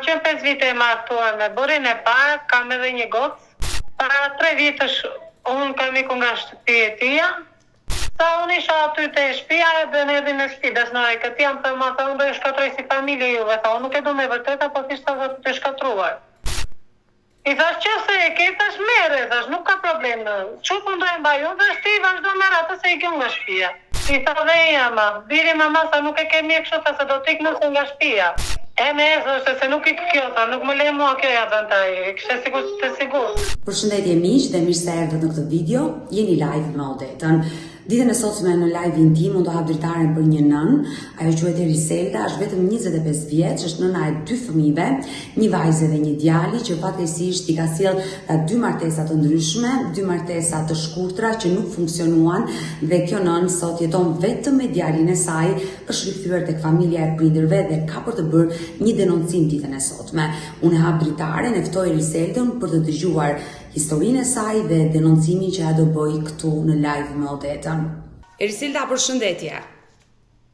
qenë 5 vite e martuar me burrin e parë, kam edhe një gocë. Para 3 vitesh unë kam ikur nga shtëpia e tia. Sa unë isha aty te shtëpia edhe në erdhi në shtëpi, dashnore, këtë jam thënë, tha unë do ju shkatroj si familje juve, tha unë nuk e du me vërteta, po thjesht tha të shkatruar. I thash që se e ke, thash mere, thash nuk ka problem. Që pëndoj mba ju, thash ti vazhdo me rata se i kjo nga shtëpia. I tha dhe jama, biri mama, sa nuk e ke mje kështu, tha se do t'ik nëse nga shtëpia. E me thoshte se nuk i kjo, tha, nuk më le mua kjo ja taj, kështë sigur të sigur. Përshëndetje miq dhe mirë se erdhët në këtë video, jeni live me Odetën. Ditën e sotme në live-in tim unë do hap dritaren për një nën, ajo quhet Eriselda, është vetëm 25 vjeç, është nëna e 2 fëmijëve, një vajzë dhe një djali që fatkeqësisht i ka sjell 2 martesa të ndryshme, 2 martesa të shkurtra që nuk funksionuan dhe kjo nën sot jeton vetëm me djalin e saj, është rikthyer tek familja e prindërve dhe ka për të bërë një denoncim ditën e sotme. Unë hap dritaren, e ftoj Eriseldën për të dëgjuar historinë e saj dhe denoncimin që ajo do bëj këtu në live me Odetën. Eriselda, përshëndetje.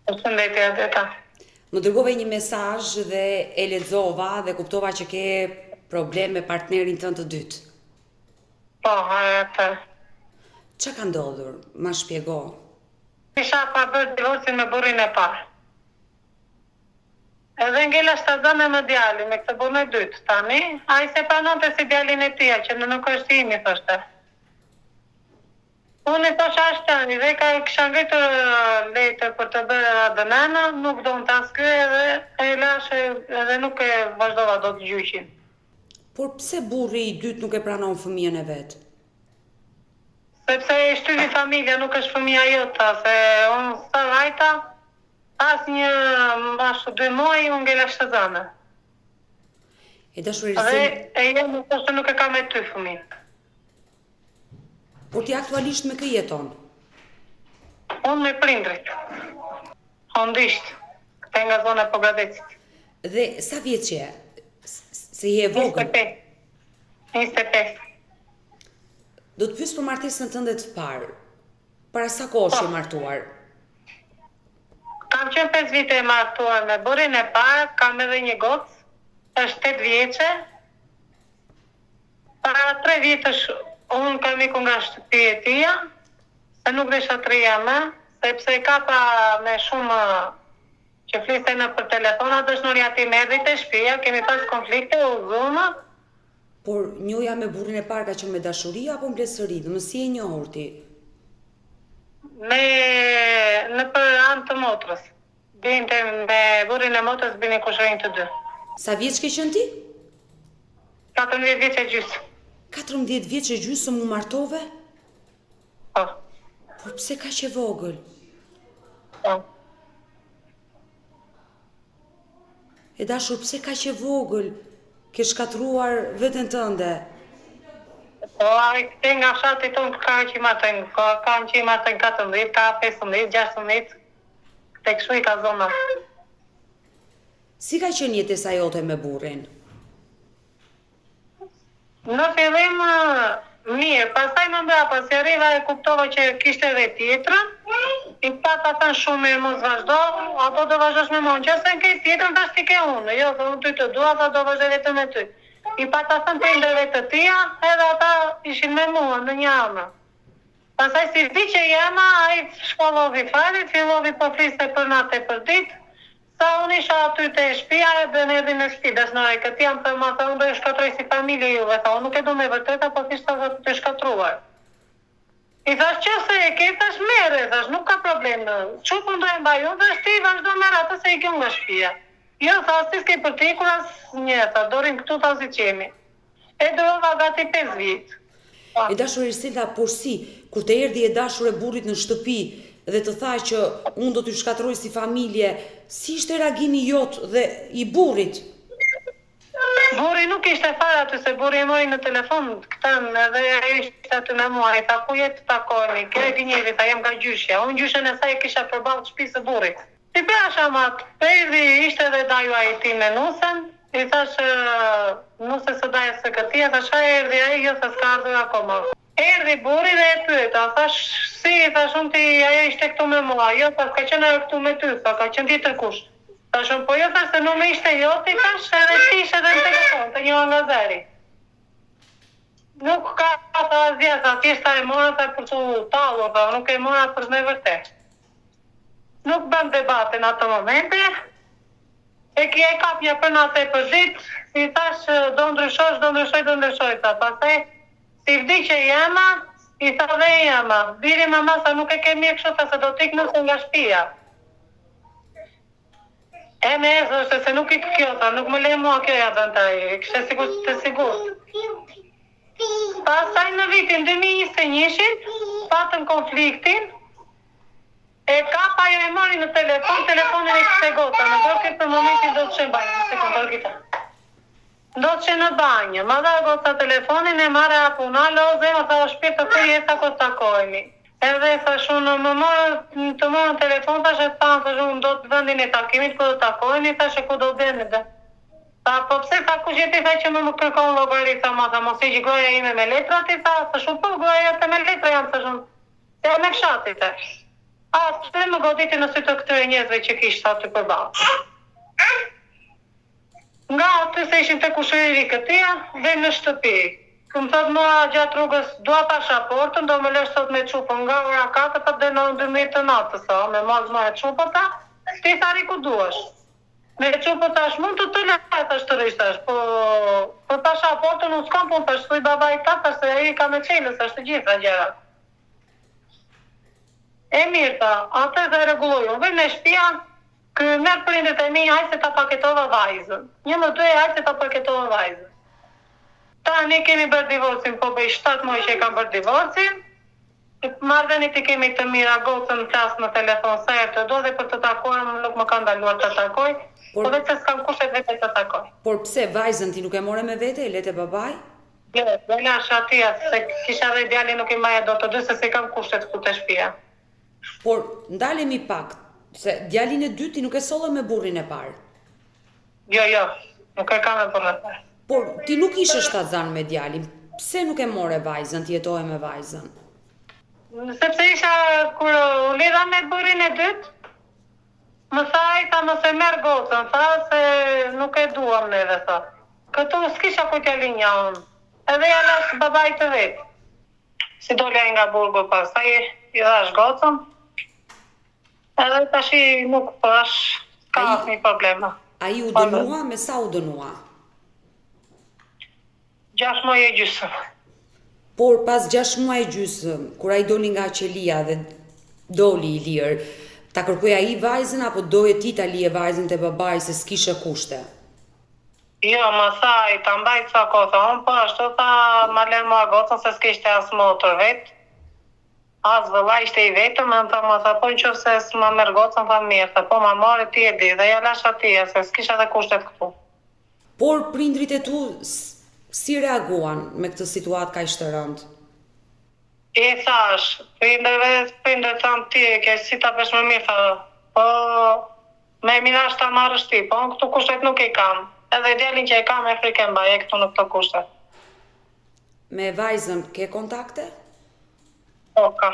Përshëndetje, Odeta. Më dërgove një mesazh dhe e lexova dhe kuptova që ke problem me partnerin tënd të dytë. Po, atë. Ç'a ka ndodhur? Ma shpjego. Isha pa bërë divorcin me burrin e parë. Edhe ngella shtazane me djalin, me këtë burrin e dytë, tani, a i se pranonte si djalin e tia, që në nuk është imi, thoshte. Unë i thosha ashtë tani, dhe kisha ngritur letër për të bërë ADN, nuk do në të asky edhe e lashe edhe nuk e vazhdova do të gjyqin. Por pse burri i dytë nuk e pranon fëmijën e vet? Sepse e shtyri familja, nuk është fëmija jota, se unë sa vajta, pas një ashtu 2 muaj unë ngella shtazane. E dashur Eriselda. Dhe e jemë thoshte nuk e ka me ty fëmijën. Por ti aktualisht me kë jeton? Unë me prindrit. Hondisht, këte nga zona e Pogradecit. Dhe sa vjeç je? Se je e vogël? 25. Do të pyes për martesën tënde të parë. Para sa kohësh je martuar? Kam qenë 5 vite e martuar me burrin e parë, kam edhe një gocë, është 8 vjeçe. Para 3 vitesh unë kam ikur nga shtëpia e tia, se nuk desha të rria më, sepse ka pa me shumë që fliste në për telefona, dëshnoria ti me erdhi te shtëpia, kemi pas konflikte, u zumë. Por njoja me burrin e parë ka qenë me dashuri apo mbledhëri? Do si e njohur ti? Në për anë të motrës. Binte me burrin e motrës bini kushërin të 2. Sa vjeç ke qenë ti? 14 vjeç e gjysmë. 14 vjeç e gjysmë u martove? Po. Por pse kaq e vogël? Po. E dashur, pse kaq e vogël? Ke shkatruar veten tënde? Po, ai këte nga fshati tonë ka që i matën 14, ka 15, 16, këte kështu i ka zona. Si ka qenë jetesa jote me burrin? Në fillim mirë, pastaj më mbrapa, si arriva e kuptova që kishte edhe tjetrën, i pata thënë shumë mirë mos vazhdo, apo do vazhdosh me mua, nëse ke tjetrën tash ti ke unë, jo, unë ty të dua, do vazhdoj vetëm me ty. I pata thënë prindërve të tia, edhe ata ishin me mua në një anë. Pastaj si di që jema, ai shkollovi fare, fillovi po fliste për natë e për ditë, sa unë isha aty te shtëpia edhe në erdhi në shtëpi, dashnore, këtë jam thënë, tha unë do ju shkatroj si familje juve, tha unë nuk e du me vërteta, po thjesht tha të shkatruar. I thash që se e ke, thash mere, thash nuk ka problem, që pëndoj mba ju, thash ti vazhdo me rata se i kjo nga shtëpia. Jo, tha, si s'ke për t'ikur as një, tha, dorim këtu tha si qemi. E dërova gati 5 vjetë. E dashur Eriselda, por si, kur të erdhi e dashur e burrit në shtëpi dhe të tha që unë do t'ju shkatroj si familje, si ishte reagimi jot dhe i burrit? Burri nuk ishte fare aty, se burri e mori në telefon këtën edhe e ishte aty me mua, i tha ku jetë të takoni, kërë gënjeri, tha jem nga gjyshja, unë gjyshën e saj e kisha përballë të shtëpisë së burrit. Si prasha mat, përdi ishte dhe daju a i ti me nusen, i thash nuse së daje së këtia, thash a erdi a i, jo se s'ka ardhur akoma. Erdi burri dhe e pyeta, thash si, thash unë ti ajo ishte këtu me mua, jo, thash ka qenë ajo këtu me ty, thash ka qenë tjetër kush. Ta shumë po jo thash se nuk me ishte joti, thash edhe ti ishe edhe në telefon, të një nga zeri. Nuk ka tha asgjë, sa thjeshta e mora ta për të tallu, nuk e mora për me vërtet. Nuk bëm debate në ato momente, e kap një për natë e për ditë, si thash do ndryshoj, ta pastaj, si vdiqe jema, i tha dhe jema, biri mama sa nuk e kemi e kështu, se do t'ik nëse nga shtëpia. E me është se nuk i kjo, tha, nuk më le mua kjo jadën taj, kështë të sigur. Pastaj në vitin 2021, patën konfliktin, e kapa jo e mori në telefonin e kështë e gota, në bloket për momentin do të shenë banjë, do të shenë në banjë, ma dha gota telefonin e mare apuna, loze, ma tha o shpirë të kërë jeta ko të takojmi. Edhe thashunë, të morën telefon, thashe thashunë, do të vendin e takimit, ku do të takojmi, thashe ku do bëni dhe. Tha, po pse tha ku gjeti tha që më kërkon llogarit, tha, tha, mos i goja ime me letra, ti tha, thashunë, po goja jote me letra jam, thashunë, se me fshati, tha. Që më goditi në sy të këtyre njerëzve që kishtë aty përballë. Nga aty se ishim të kushëriri këtia, dhe në shtëpi. Këmë thot mua gjatë rrugës, dua pasaportën, do me lesh sot me qupën nga ora 4 për dhe në 12 të natës, me mazë ma e qupëta, ti thari ku duash. Me qupët tash mund të lehet tash të rishtash, po për pasaportën unë s'kam pun tash, thuj baba i ta, tash se i ka me qelës, tash të gjitha gjera. E mirë ta, atë dhe reguloju, vë në shtëpia, mërë prindet e mi, hajtë se ta paketova vajzën. 1-2, hajtë se ta paketova vajzën. Ta ne kemi bërë divorcin, po bëj 7 muaj që e kam bërë divorcin. Marrëdhëniet i kemi të mira, gocën në plasë në telefon, sa herë të do dhe për të takuar, nuk më ka ndaluar të takoj, po vetë se s'kam kushet vete të takoj. Por pse vajzën ti nuk e more me vete, e lete babaj? Jo, dhe lash atia, se kisha dhe djali nuk i maja do të dy, se si kam kushet ku të shtëpia. Por ndalemi pak, se djalin e dytë ti nuk e solle me burrin e parë. Jo, nuk e kam me burrin e parë. Por ti nuk ishe shtatzan me djalin, pse nuk e more vajzën, ti jetohe me vajzën? Sepse isha, kur u lidha me burrin e dytë, më tha mos e merr gocën, tha se nuk e duam neve, tha. Këtu s'kisha ku t'ja linja unë, edhe ja lash babaj të vetë. Si dolja nga burgu pastaj i dhash gocën, edhe tashi nuk pash, ka asnjë problema. A i u dënua, me sa u dënua? 6 muaj e gjysmë. Por pas 6 muaj e gjysmë, kur a i doli nga qelia dhe doli i lirë, ta kërkoj a i vajzën, apo doje ti ta lije vajzën të babaj se s'kishe kushte? Jo, më tha, i ta mbajt sa kohë, unë po ashtu tha, ma lërë mua gocën se s'kishte as motër vetë, as vëlla ishte i vetëm, më tha, po në qofë se s'ma merë gocën, tha mirë, tha, po ma marë ti e di, dhe ja lash atia, se s'kisha dhe kushtet këtu. Por prindrit e tu si reaguan me këtë situatë kaq të rëndë? I thash, prindër thamë ti, ke si ta pesh më mirë, tha, po me mirash ta marrësh ti, po në këtu kushtet nuk i kam. Edhe djalin që e kam e frikën baje këtu në këto kushtet. Me vajzën ke kontakte? Po, ka.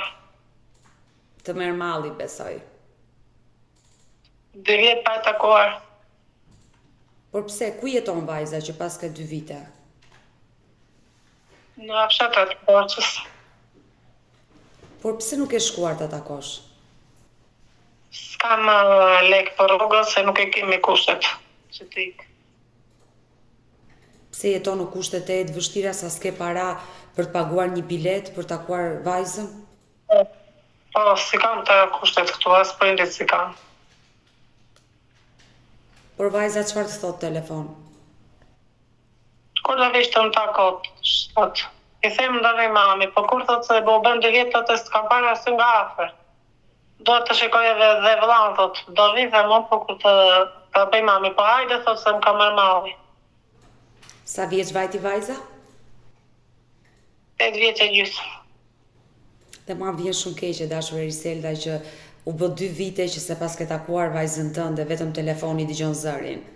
Të merr malli, besoj. 2 vjet pa e takuar. Por pse, ku jeton vajza që pas ka 2 vite? Në fshatrat të Borçës. Por pse nuk e shkuar të takosh? S'kam lek për rrugës, se nuk e kemi kushtet që t'ik. Pse jeton në kushtet e të vështira sa s'ke para për të paguar një bilet për takuar vajzën? Po, si kam të kushtet këtu, as prindit si kam. Por vajza çfarë të thot telefon? Kur do vish të më takot, thot. I them ndërri mami, po kur thot se bo bën 2 vjet, thot e s'kam parë asë nga afër. Do të shikoj edhe dhe vëllan, thot, do vi dhe më, po kur të bëj mami, po hajde, thot se më ka mërë malli. Sa vjeç vajti vajza? 8 vjeç e gjysmë. Dhe ma vjen shumë keqe, dashur Eriselda, që u bë 2 vite që se pas ke takuar vajzën tënde, vetëm telefoni dëgjon zërin.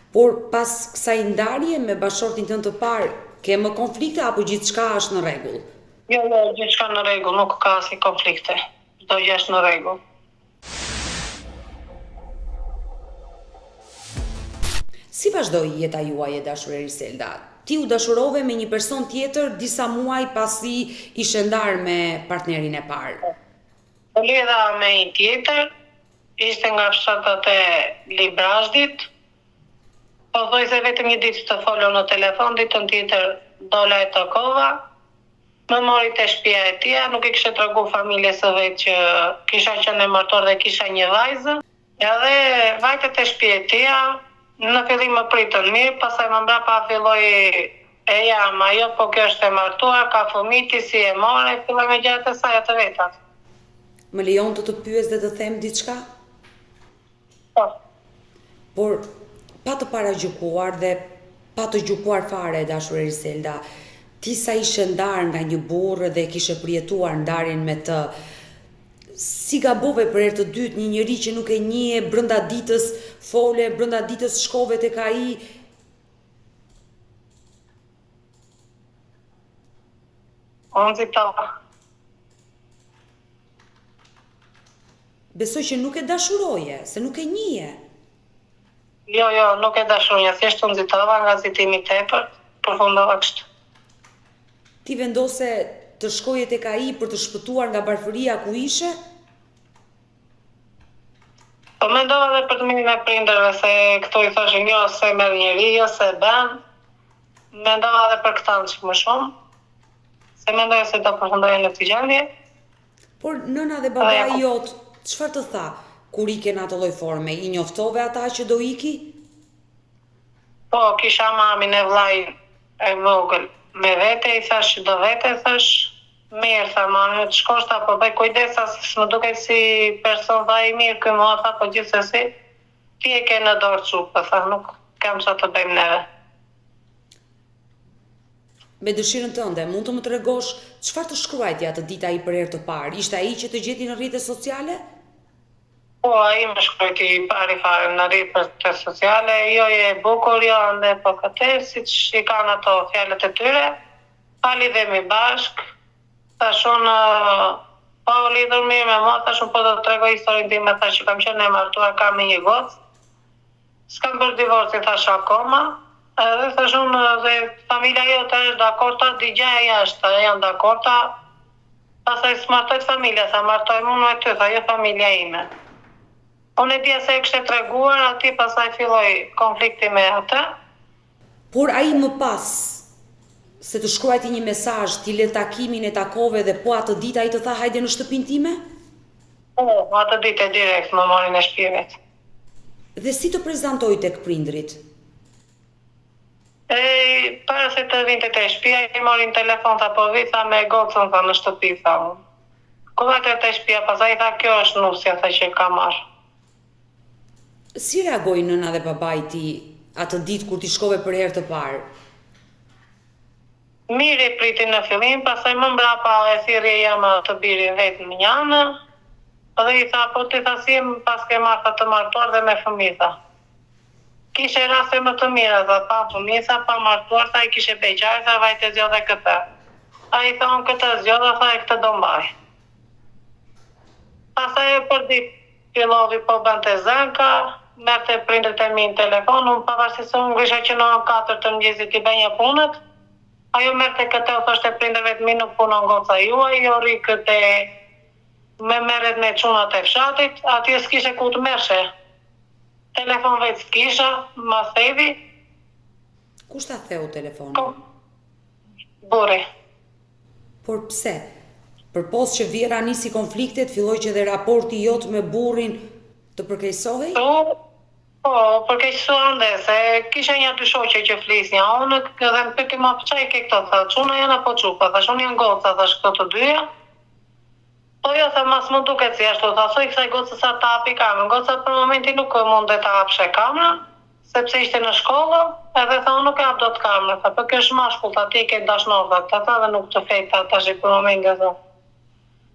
Por pas kësaj ndarje me bashortin tënd të parë, ke më konflikte apo gjithçka është në rregull? Jo, gjithçka në rregull, nuk ka asnjë konflikte. Çdo gjë është në rregull. Si vazhdoi jeta juaj e dashur Eriselda? Ti u dashurove me një person tjetër disa muaj pasi ishe ndarë me partnerin e parë. U lidha me një tjetër, ishte nga fshatat e Librazhdit. Po thoj se vetëm një ditë të folëm në telefon, ditën tjetër dola e takova. Më mori te shtëpia e tij, nuk i kisha tregu familjes së vet që kisha qenë e martuar dhe kisha një vajzë. Edhe vajte te shtëpia e tij, në fillim më pritën mirë, pastaj më mbrapa filloi e jam, ajo po kjo është e martuar, ka fëmijë, si e more, filloi me gjërat e saj të vetat. Më lejon të pyes dhe të them diçka? Po. Por pa të paragjykuar dhe pa të gjykuar fare, dashur Eriselda, ti sa ishe ndarë nga një burrë dhe kishe përjetuar ndarjen me të, si gabove për herë të dytë një njeri që nuk e njeh, brenda ditës fole, brenda ditës shkove tek ai. Besoj që nuk e dashuroje, se nuk e njihje. Jo, nuk e dashuroja, thjesht unë nxitova nga nxitimi tepër, përfundova kështu. Ti vendose të shkoje tek ai për të shpëtuar nga varfëria ku ishe? Po mendova edhe për të mirin e prindërve, se këto i thoshin jo se merr njeri, jo se bën. Mendova edhe për këtë që më shumë, se mendoja se do përfundoja në këtë gjendje. Por nëna dhe babai jot, çfarë të tha kur ike në atë lloj forme? I njoftove ata që do iki? Po, kisha mamin e vllai e vogël me vete, i thash që do vete, thash, mirë, tha mami, të shkosh ta, po bëj kujdesa, se më duket si person, tha i mirë ky mua, tha, po gjithsesi, ti e ke në dorë çupë, tha, nuk kam çfarë të bëjmë neve. Me dëshirën tënde, mund të më tregosh çfarë të shkruajti atë ditë ai për herë të parë? Ishte ai që të gjeti në rrjetet sociale? Po, ai më shkruajti pari fare në rrjetet sociale, jo e bukur, jo ande po këtë, siç i kanë ato fjalët e tyre, pali dhe mi bashk, thashun, po lidhur mirë me mua, thashun po do të tregoj historinë time, thash që kam qenë e martuar, kam me një gocë, s'kam bërë divorci, thash akoma, edhe thashun dhe familja jote është dakorta, digja e jashtë, janë dakorta, pastaj s'martojt familja, sa martoj unë me ty, tha jo familja ime. Unë e dija se e kishte treguar, aty pastaj filloi konflikti me atë. Por ai më pas se të shkruajti një mesazh, ti lën takimin e takove dhe po atë ditë ai të tha hajde në shtëpinë time? Po, atë ditë direkt më mori në shtëpi vet. Dhe si të prezantoi tek prindrit? Para se të vinte te shtëpia, i mori në telefon, tha po vi, tha me gocën, tha në shtëpi, tha unë. Ku vate te shtëpia, pastaj tha kjo është nusja, tha që ka marrë. Si reagoi nëna dhe babai ti atë ditë kur ti shkove për herë të parë? Mirë i priti në fillim, pastaj më mbrapa e thirrje jam të birin vetë në një anë, dhe i tha, po ti tha si pas ke marrë të martuar dhe me fëmijë, tha. Kishe raste më të mira, tha, pa fëmijë, tha, pa martuar, tha, i kishe beqaj, tha, vajte zgjodhe këtë. A i tha, unë këtë zgjodhe, tha, e këtë do mbaj. Pastaj e për ditë, fillovi po bënte zënka, merte prindërit e mi në telefon, unë pavarësisht se unë grisha që në 4 të mëngjesit i bënja punët, ajo merte këtë u thoshte prindërve të mi nuk punon goca juaj, jo rri këtë me merret me çunat e fshatit, atje s'kishe ku të merrshe. Telefon vetë s'kisha, ma thevi. Kush ta theu telefonin? Po, burri. Por pse? Përpos që vjera nisi konfliktet, filloi që dhe raporti jot me burrin të përkeqësohej? Po, përkeqësuan dhe se kisha një dy shoqe që flisnja, unë dhe më pyeti ma çaj ke këto, tha, çuna janë apo çupa, thash unë janë goca, thash këto të dyja. Po jo, tha, mas më duket si ashtu, tha, soj kësaj gocës sa ta hapi kamën, goca për momentin nuk mund dhe ta hapshe kamën, sepse ishte në shkollë, edhe tha, unë nuk e hap do të kamën, tha, për kjo është mashkull, tha, ti ke dashnor, tha, dhe nuk të fejta, tash i për momentin, tha.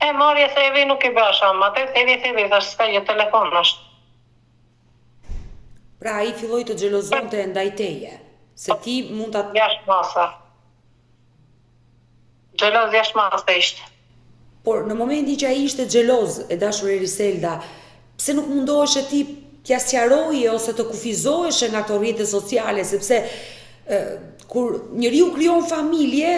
E marrje se evi nuk i bëra ma të evi, thash s'ka një telefon është. Pra ai filloi të xhelozonte ndaj teje, se ti mund ta jashtë masa. Xheloz jashtë masa ishte. Por në momentin që ai ishte xheloz, e dashur Eriselda, pse nuk mundohesh ti t'ja sqaroje ose të kufizoheshe nga ato rrjete sociale, sepse kur njeriu krijon familje,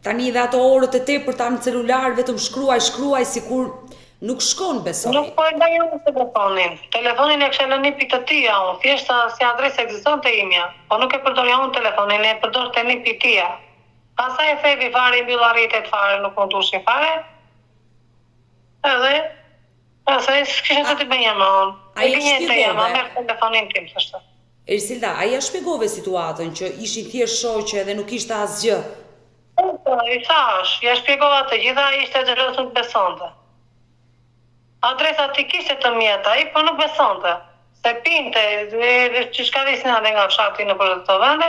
tani edhe ato orët e tepërta në celular vetëm shkruaj sikur nuk shkon besoj. Nuk po e ndaj unë telefonin. Telefonin e kisha lënë nipi të tia unë, thjesht si adresë ekzistonte imja. Po nuk e përdorja unë telefonin, e përdorte nipi tia. Pastaj e thevi fare, i mbyll rrjetet fare, nuk mund dushin fare. Edhe pastaj s'kisha të bëja më unë. Ai e shpjegove. Merr telefonin tim thoshte. Ersilda, ai ja shpjegove situatën që ishin thjesht shoqe dhe nuk ishte asgjë. I thash, ja shpjegova të gjitha, ishte xheloz, nuk besonte. Adresa ti kishte të mjeta, ai po nuk besonte. Se pinte, që shka visin ande nga fshati në për të vende,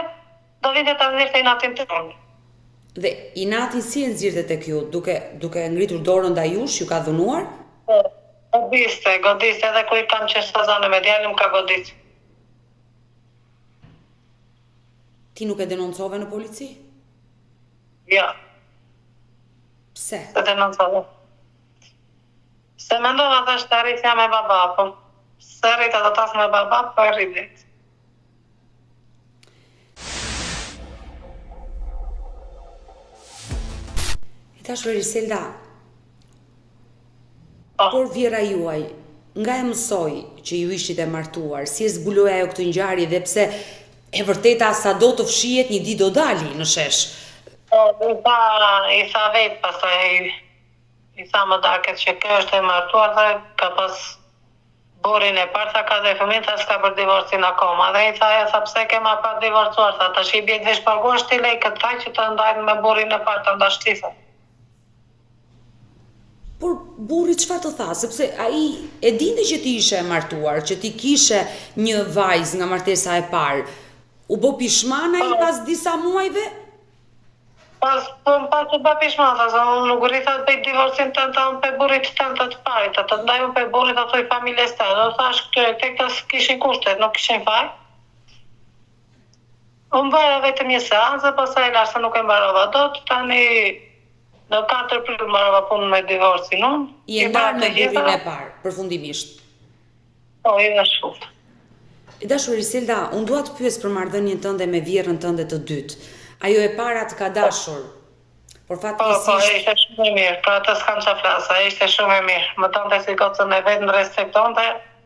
do vinte ta nxirrte inatin tonë. Dhe inatin si e nxirrte tek ju, duke ngritur dorën ndaj jush, ju ka dhunuar? Godiste, edhe kur i kam qenë sazane me djalin, më ka godit. Ti nuk e denoncove në polici? Ja. Pse? Se denoncove. Se mendova thash të arritja me baba, po se rrita të tas me baba, po e rritit. I tash Eriselda, por vjera juaj, nga e mësoj që ju ishit e martuar, si e zbuloj ajo këtë ngjarje dhe pse e vërteta sa do të fshihet një ditë do dali në shesh. I tha vetë pastaj, i tha më daket që kjo është e martuar dhe ka pas burin e parë, tha ka dhe fëmijë, tha s'ka për divorcin akoma. Dhe i tha pse ke ma për divorcuar, tha tash i bie të shpagosh ti lej këtë që të ndajnë me burin e parë të ndashtisë. Por burri çfarë të tha, sepse ai e dinte që ti ishe e martuar, që ti kishe një vajzë nga martesa e parë. U bë pishman ai pas disa muajve? Pas u bë pishman, tha, unë nuk rrita të bëj divorcin tënd unë pe burrit tënd të parit, të ndaj unë pe burrit ato i familjes tënde. Do thash tek tas kishin kushtet, nuk kishin faj. Unë bëra vetëm një seancë, pastaj larse nuk e mbarova dot, tani në 4 prill mbarova punën me divorcin unë. I e ndarë me burrin e parë, përfundimisht. Po, i dhe shkurt. Dashur Eriselda, unë dua të pyes për marrëdhënien tënde me vjerrën tënde të dytë. Ajo e para të ka dashur. Por fatkeqësisht. Po, ishte shumë e mirë. Për atë s'kam çfarë flas, ishte shumë e mirë. Më tonte si gocën e vet, më respektonte,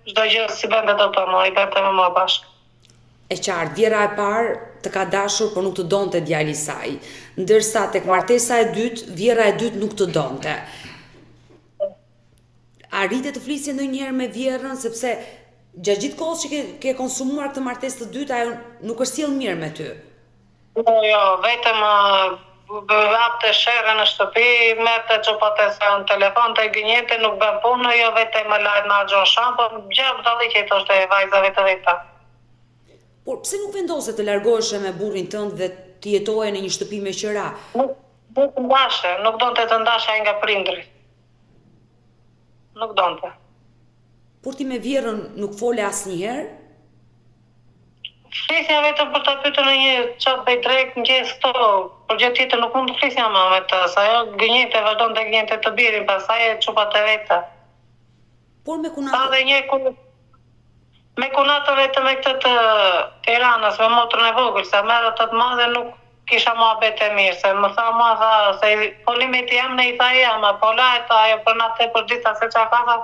çdo gjë si bënte do të më, i bënte me mua bashkë. E qartë, vjera e parë të ka dashur, por nuk të donte djali i saj. Ndërsa tek martesa e dytë, vjera e dytë nuk të donte. Arrite të flisje ndonjëherë me vjerrën, sepse gjatë gjithë kohës që ke konsumuar këtë martesë të dytë, ajo nuk është sjell mirë me ty. Jo, vetëm hapte sherrën në shtëpi, merrte çopatë në telefon, të gënjete, nuk bën punë, jo vetëm më lajt në argjon shampo, gjë dalli që thoshte vajzave të veta. Por pse nuk vendose të largoheshe me burrin tënd dhe të jetoje në një shtëpi me qira? Nuk ndashe, nuk donte të ndashe nga prindrit. Nuk donte. Por ti me vjerrën nuk fole asnjëherë? Flisja vetëm për të pyetur në një çat bëj drejt mëngjes këto, por gjë tjetër nuk mund të flisja më me të, sa ajo gënjente, vazhdonte gënjente të birin, pastaj e çupat e veta. Por me kunatë. Dhe një me kunatë vetëm me këtë të Tiranës, me motrën e vogël, sa merr atë të madhe nuk kisha muhabet e mirë, se më tha mua tha se polimeti jam në i tha jam, po la e tha ajo për natë për dita se çka ka tha,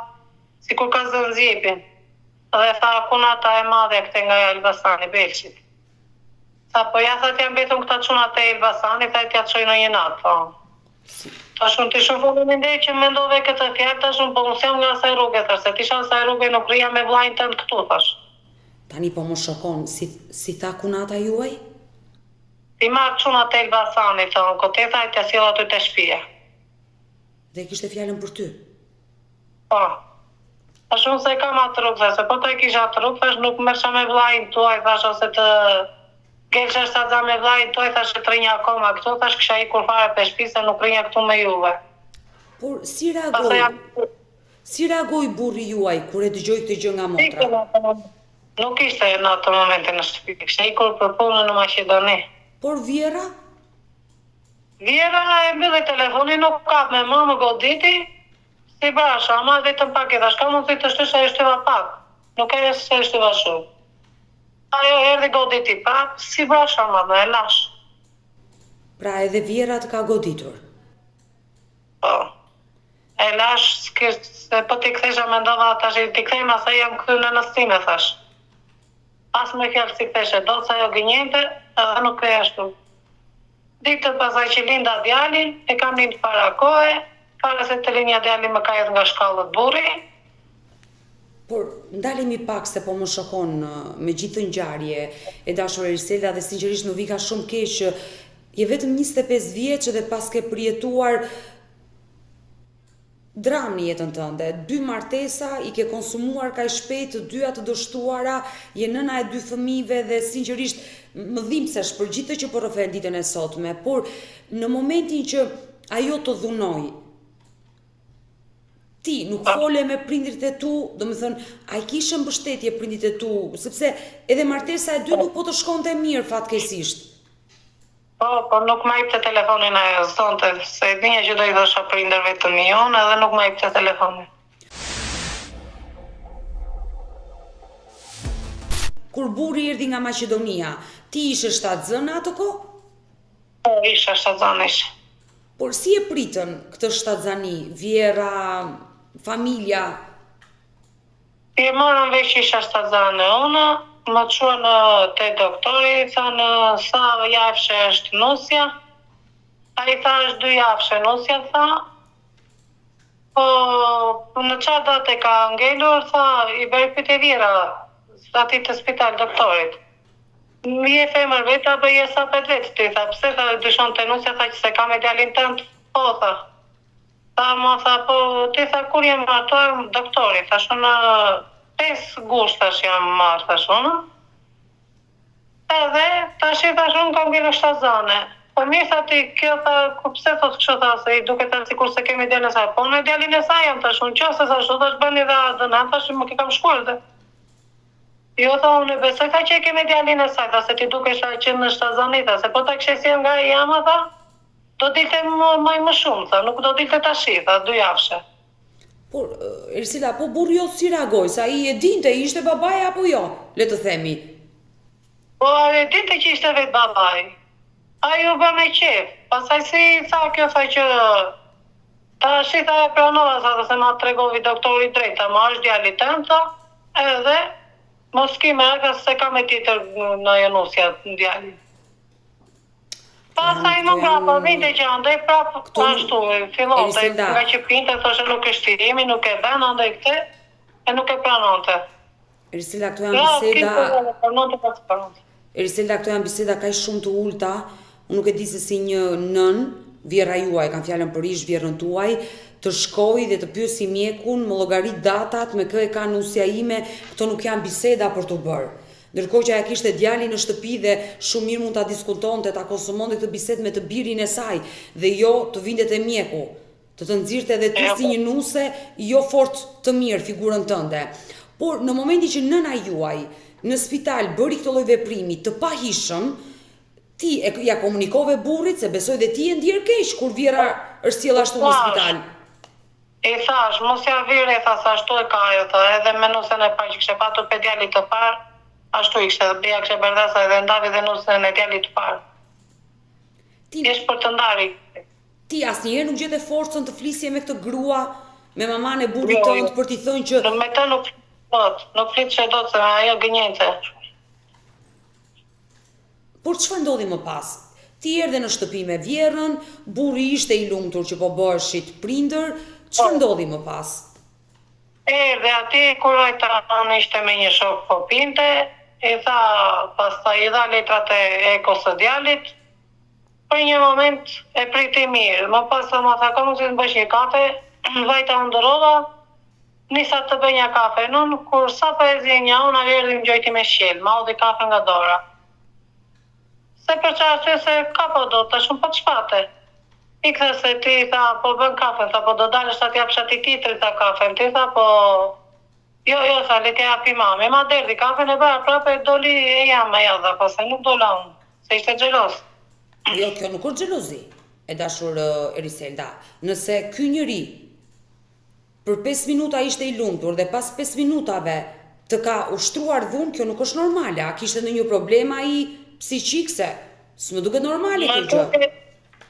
sikur ka zënë zjepin. Dhe tha kunata e madhe këte nga Elbasani, Belqit. Tha po ja tha t'jam betun këta qunat e Elbasani, tha t'ja të qoj në një natë. Ta shumë t'i shumë fullin ndej që mendove këtë fjallë, ta shumë po unë sem nga asaj rrugë, se t'isha asaj rrugë nuk rria me vlajnë tënë këtu, thash. Tani po më shokon, si tha kunata juaj? Ti marrë qunat e Elbasani, thonë, këtë tha e t'ja sjell aty të shtëpia. Dhe kishte fjallën për ty? Po. A shumë se kam atë rrugë, se po të e kisha atë rrugë, thash nuk mërësha me vlajnë tuaj, thash ose të gelësha shtaza me vlajnë tuaj, thash të rinja akoma këtu, thash kësha i kur fare për shtëpi se nuk rinja këtu me juve. Por si reagoi burri juaj kur e dëgjoi këtë gjë nga motra? Nuk ishte në atë momentin në shtëpi, kësha i kur për punën në Maqedoni. Por vjera? Vjera e mbylli telefonin, nuk kap me më goditi, si brasha, ama vetëm pak e thash, ka mund të shtysh ajo shtyva pak. nuk e se është të vashu. Ajo erdhi goditi prap, si brasha më e lash. Pra edhe Vjera të ka goditur. Po. E lash, se po t'i kthesha mendova tash t'i kthejmë asa jam këthy në nëstime, thash. Pas më fjallë si ktheshe, do të sa jo gënjente, edhe nuk e ashtu. Ditët pasaj që linda djalin, e kam lind para kohe, para se të linja djalin më ka edhe nga shkallët burri. Por ndalemi pak se po më shokon me gjithë të ngjarje e dashur Eriselda dhe sinqerisht më vika shumë keq që je vetëm 25 vjeç dhe pas ke përjetuar dram në jetën tënde, 2 martesa, i ke konsumuar kaq shpejt, të dyja të dështuara, je nëna e 2 fëmijëve dhe sinqerisht më dhimbsesh për gjithë që po rrëfen ditën e sotme, por në momentin që ajo të dhunoi, ti nuk fole me prindrit e tu, do më thënë, a i kishë mbështetje prindrit e tu, sepse edhe martesa e 2 nuk po të shkonte mirë fatkesisht. Po nuk ma jep të telefonin e zonte, se dinja që do i dhosha prinderve të mion, edhe nuk ma jep të telefonin. Kur burri erdhi nga Maqedonia, ti ishe shtatzënë ato kohë? Po, isha shtatzënë ishe. Por si e pritën këtë shtatzani, Vjera, familja? I morën veç që isha shtatzënë unë, më të shuan të doktori, thanë sa javshe është nusja, a i tha është 2 javshe nusja, tha, po në qatë date ka ngelur, tha, i bërë pyetje Vjera, ati të spital doktorit. Mi e femër vetë, apo je sa pet vetë, ti tha, pse tha dyshon të nusja, tha që se ka me djalin tënd, po tha. Tha, ma tha, po ti tha, kur jem martuar doktorit, tha shumë 5 gusht tash jam marrë, tash unë. Edhe tash i tash unë kam gjenë shtatzane. Po mirë tha ti, kjo tha, ku pse thot kështu tha, se i duket ta sikur se kemi djalin e saj. Po në djalin e saj jam tash unë, qose thash, tash bëni dhe dënan, tash më ke kam shkuar dhe. Jo tha, unë e besoj tha që e kemi djalin e saj, tha se ti dukesh që në shtatzani, tha, se po ta këshesi nga jama, tha, do dilte më shumë, tha, nuk do dilte tashi, tha, 2 javshe. Por, Ersila, po burri jo si reagoj, sa i e dinte, ishte babaja apo jo, le të themi? Po, e dinte që ishte vetë babaj. A ju bë me qef. Pasaj si tha kjo, tha që ta shi tha e pranova, tha, se ma tregovi doktori drejta, ma është djali tëmë, tha, edhe mos ki me aka se ka me tjetër në jenusja në djali. Pasaj më prapë, vinte që andej prapë ashtu, fillonte, nga që pinte, thoshe nuk e shtirimi, nuk e ben, andej këte, e nuk e pranonte. Erisela, këto janë biseda... Erisela, këto janë biseda kaq shumë të ulta, unë nuk e di se si një nën, Vjera juaj, kam fjalën për ish vjerën tuaj, të shkoj dhe të pyesi mjekun, më llogarit datat, me kë e ka nusja ime, këto nuk janë biseda për të bërë. Ndërkohë që ajo kishte djalin në shtëpi dhe shumë mirë mund ta diskutonte, ta konsumonte këtë bisedë me të birin e saj dhe jo të vinte te mjeku, të nxirrte edhe ty si një nuse jo fort të mirë figurën tënde. Por në momentin që nëna juaj në spital bëri këtë lloj veprimi të pahishëm, ti ja komunikove burrit se besoj dhe ti e ndjer keq kur Vjera është sjell ashtu në spital. I thash, mos ja vire, tha, ashtu e ka ajo, tha, edhe me nusën e parë që kishte patur pe djalit të parë, ashtu i kishte, beja kishte bardhasa edhe ndavi dhe nusën e djalit të parë. Jesh për të ndari. Ti asnjëherë nuk gjete forcën të flisje me këtë grua, me maman e burrit tënd për t'i thënë që... Me të nuk flit që do të se ajo gënjente. Por çfarë ndodhi më pas? Ti erdhe në shtëpi me Vjerën, burri ishte i lumtur që po bëshit prindër, çfarë ndodhi më pas? Erdhe ati, kur ajta ishte me një shok po pinte, i tha, pastaj i dha letrat e ekos së djalit, për një moment e priti mirë, më pas më tha, ka mund si të bësh një kafe, vajta ndërova, nisa të bëj një kafe, nun, kur sa për e zinja, unë a erdhi më gjojti me shqel, ma udhi kafe nga dora. Se për që arsye se ka po do, të shumë po të shpate. I këthe se ti, tha, po bën kafe, tha, po do dalësht ati apsha ti kitri, tha, kafe, ti, tha, po... Jo, tha, le t'ja api mami, ma derdi kafe në bërë, prape doli e jam me jadha, po se nuk dola unë, se ishte xhelos. Jo, kjo nuk është xhelozi, e dashur Eriselda. Nëse ky njeri për 5 minuta ishte i lumtur dhe pas 5 minutave të ka ushtruar dhunë, kjo nuk është normale. A kishte ndonjë problem ai psiqik se s'më duket normale kjo gjë.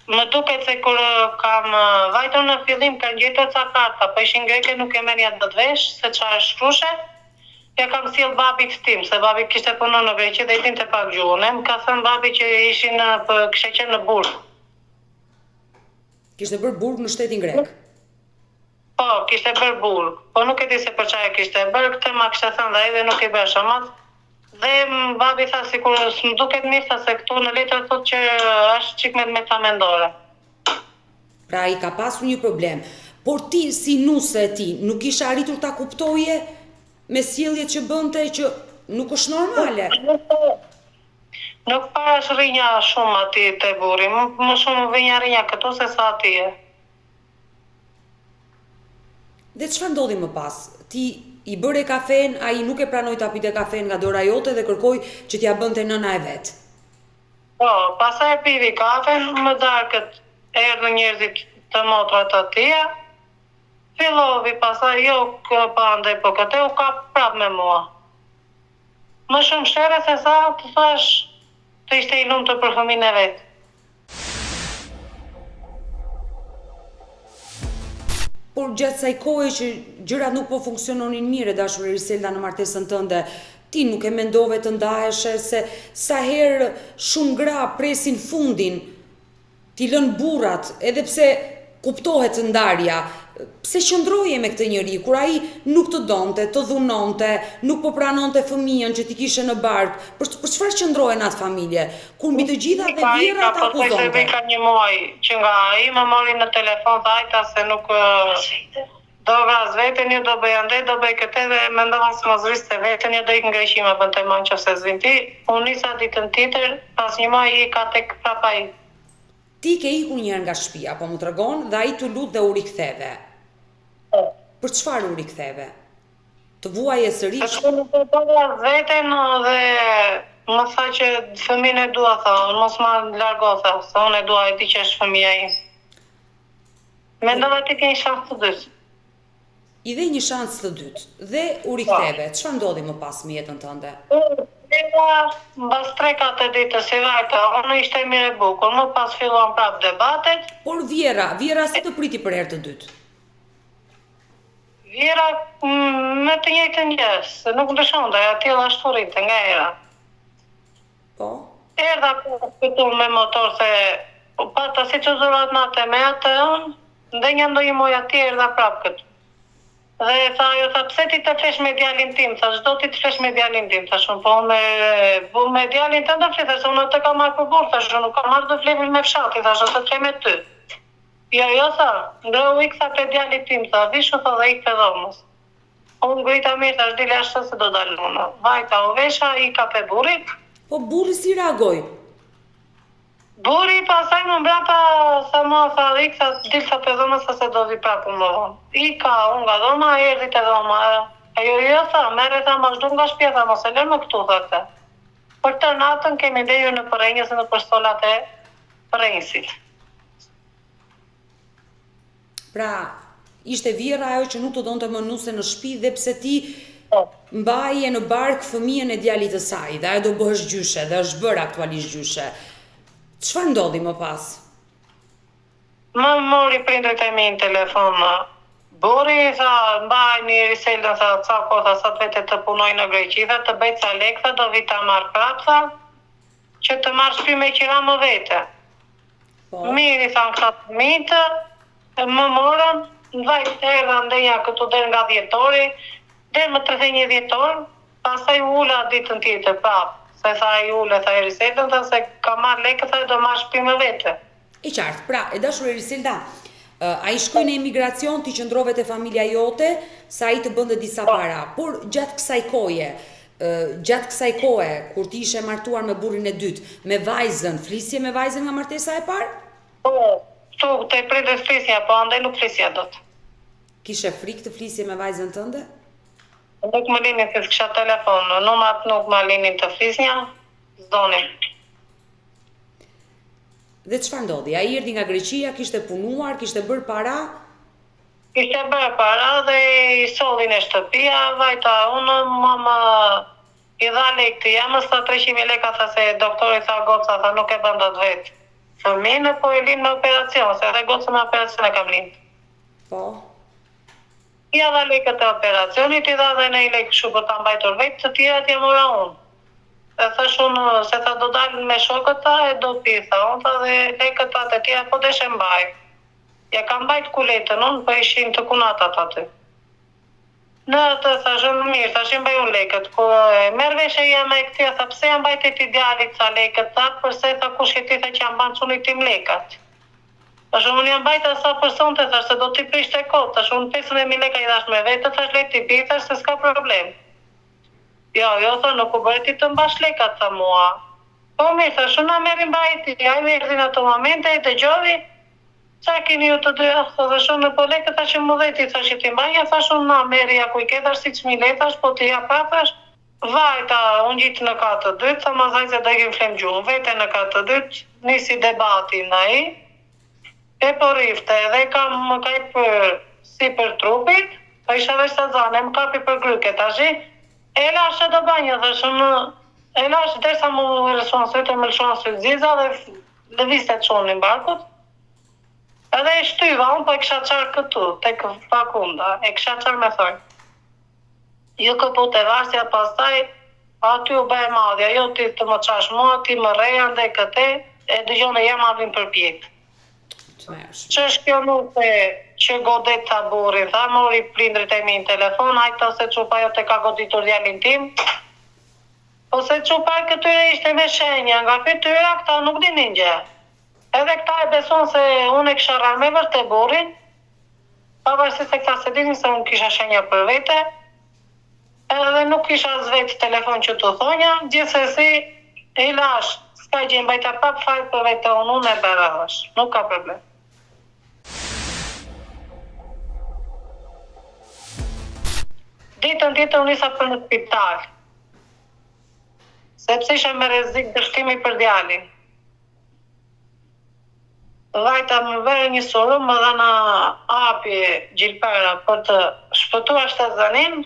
Më duket se kur kam vajtur në fillim kanë gjetur ca karta, po ishin greke nuk e merrja dot vesh se çfarë shkrushe. Ja kam sjell babit tim, se babi kishte punuar në Greqi dhe i dinte pak gjuhën. Më ka thënë babi që ishin kishte qenë në burg. Kishte bërë burg në shtetin grek. Po, kishte bërë burg. Po nuk e di se për çfarë kishte bërë, këtë ma kishte thënë dhe ai dhe nuk i bësh amat. Dhe babi tha sikur s'm duket mirë se këtu në letër thotë që është çik me mendore. Pra i ka pasur një problem. Por ti si nuse e ti nuk isha arritur ta kuptoje me sjelljet që bënte që nuk është normale. Nuk parash rrinja shumë aty te burri, më shumë vjenja rrinja këtu se sa atje. Dhe çfarë ndodhi më pas? Ti i bëre kafen, ai nuk e pranoi ta pinte kafen nga dora jote dhe kërkoi që t'ja bënte nëna e vet. Po, pastaj pivi kafen, më darkët erdhën njerëzit të motra të tia. Fillovi pastaj jo pa ndaj po këtë u ka prap me mua. Më shumë shere se sa të thash të ishte i lumtur për fëmijën e vet. Por gjatë saj kohe që gjërat nuk po funksiononin mirë, dashur Eriselda, në martesën tënde, ti nuk e mendove të ndaheshe se sa herë shumë gra presin fundin, ti lën burrat, edhe pse kuptohet të ndarja, pse qëndroje me këtë njeri, kur ai nuk të donte, të dhunonte, nuk po pranonte fëmijën që ti kishe në bark, për çfarë qëndroje në atë familje? Kur mbi të gjitha dhe vjera ta akuzonte. Ka një muaj që nga ai më mori në telefon thajta se nuk do vras veten, ju do bëj ande, do bëj këtë dhe mendova se mos vriste veten, ju do ik në Greqi më bënte më nëse zvin ti. Unë nisa ditën tjetër, pas një muaji i ka tek prapa ai. Ti ke ikur një herë nga shtëpia, po mu tregon dhe ai të lut dhe u riktheve. Për çfarë u riktheve? Të vuaje sërish? Për të bërë veten dhe më tha që fëmijën e dua, tha, mos ma largo, tha, se unë e dua, e di që është fëmija im. Mendova ti ke një shans të dytë. I dhe një shans të dytë dhe u riktheve. Çfarë ndodhi më pas me jetën tënde? Mbas 3-4 ditë si vajta, unë ishte mirë e bukur, më pas filluan prap debatet. Por Vjera si të priti për herë të dytë? Vjera me të njëjtën gjë, se nuk ndryshon, dhe aty ashtu rrite nga era. Po? Erdha këtu me motor se pata si që zurat natë me atë, dhe një ndonjë muaj aty erdha prap këtu. Dhe tha, jo, tha, pse ti të flesh me djalin tim? Tha, çdo ti të flesh me djalin tim. Tha, shumë, po me djalin të ndë flesh, se unë të kam marrë për burë, tha, nuk kam marrë të flemi me fshati, tha, të flem me ty. Jo, tha, nga u iksa për djalit tim, tha, vishu, tha, dhe ik për dhomës. Unë grita mirë, tha, shdile ashtë se do dalë unë. Vajta u vesha, i ka për burit. Po burri si reagoj? Buri pasaj më mbrapa sa më tha iksa dilsa për dhoma sa se do vi prapu më vonë. Ika unë nga dhoma, erdhi te dhoma. Jo, tha, merre tha më zhdu nga shtëpia, tha mos e lër më këtu, tha. Për të natën kemi ndenjur në Përrenjës në përstolat e Përrenjësit. Pra, ishte Vjera ajo që nuk të donte më nuse në shtëpi dhe pse ti mbaje në bark fëmijën e djalit të saj dhe ajo do bëhesh gjyshe dhe është bërë aktualisht gjyshe. Çfarë ndodhi më pas? Më mori prindrit e mi në telefon. Buri, tha, mbajni Eriselda, tha, ca po, tha, sa të vete të punoj në Greqi, tha, të bëjt sa lek, tha, do vi ta marrë prap, tha, që të marrë shtëpi me qira më vete. Po. Miri, tha, në këta mitë, më morën, vajt erdha ndenja këtu der nga dhjetori, der më 31 dhjetor, pastaj ula ditën tjetër prap. Se tha i ule, tha Eriselda, tha se ka marrë lekë, tha do marrë shtëpi më vete. E qartë, pra, e dashur Eriselda, a i shkoj në emigracion, ti qëndrove te familja jote, sa i të bënde disa para, por gjatë kësaj kohe, kur ti ishe martuar me burrin e dytë, me vajzën, flisje me vajzën nga martesa e parë? Po, tu te prindër flisja, po andaj nuk flisja dot. Kishe frikë të flisje me vajzën tënde? Nuk më linin se s'kisha telefon, numrat nuk më linin të flisnja, s'donin. Dhe çfarë ndodhi? Ai erdhi nga Greqia, kishte punuar, kishte bërë para? Ishte bërë para dhe i sollin e shtëpia, vajta, unë mama i dha lek të jamës, tha 300.000 leka, tha se doktori tha goca, tha nuk e bën dot vetë. Fëmijën, po e lind në operacion, se edhe gocën në operacion e kam lind. Po. Ja dha lekët e operacionit, i dha dhe në i lekë kështu për ta mbajtur vetë, të tjerat ja mora unë. E thash unë, se tha do dalin me shokët ta, e do pi, tha unë, tha dhe lekët ta të tjera, po deshe mbaj. Ja kam mbajt kuletën unë, po ishin të kunatat aty. Në të thash unë mirë, thash i mbaj unë lekët, ku merr vesh e jam e këtia, tha pse jam mbajt ti djalit sa lekët ta, përse tha kush e ti tha që jam banë cunit tim lekat. Tash unë jam bajta sa personte, thash se do t'i prishte kot, tash unë 50.000 leka i dash me vete, thash le t'i pi, thash se s'ka problem. Jo, tha nuk u bëri ti të mbash lekat, tha mua. Po mirë, thash unë na merrim bajti, ai më erdhi në ato momente, e dëgjovi, qa keni ju të dyja, thash unë po lekët tash më dheti, thash i ti mbajja, thash unë na merri ja ku i ke thash 6.000 letash, po ti ja pa, thash. Vajta, unë gjitë në katë të dytë, sa ma thaj se do kem flem gjuhën, vete në katë të dytë, nisi debati në ai. E po rifte, dhe kam më kajt për si për trupit, pa isha veç të zane, më kapi për gryket, ashi, e lash e do banja, dhe shumë, e lash derisa mu rësuan sëtë, më lëshuan sëtë ziza, dhe lëviste të qonin barkut, edhe e shtyva, unë po e kisha qarë këtu, tek pakunda, e kisha qarë me thoi. Ju këput e varsja pastaj, aty u bëhe madhja, jo ti të më qash mua, ti më reja, dhe këte, e dëgjone jam avin për pjetë. Që është kjo nuk e që godet të burin, tha mori prindrit e mi në telefon, hajta se qupa jo të ka goditur djalin tim, po se qupa këtyre ishte me shenja, nga fytyra këta nuk dinin gjë. Edhe këta e beson se unë e kisha rarë me vërte burin, pavarësisht se këta se dinin se unë kisha shenja për vete, edhe nuk kisha zvetë telefon që të thonja, gjithsesi i lash, s'ka gjenë bajta pap fajt për vete unë e berash, nuk ka problem. Ditën tjetër unë isa për në spital, sepse isha me rrezik dështimi për djalin. Vajta më verë një surë, më dhana api gjilpera për të shpëtuar shtazzanin,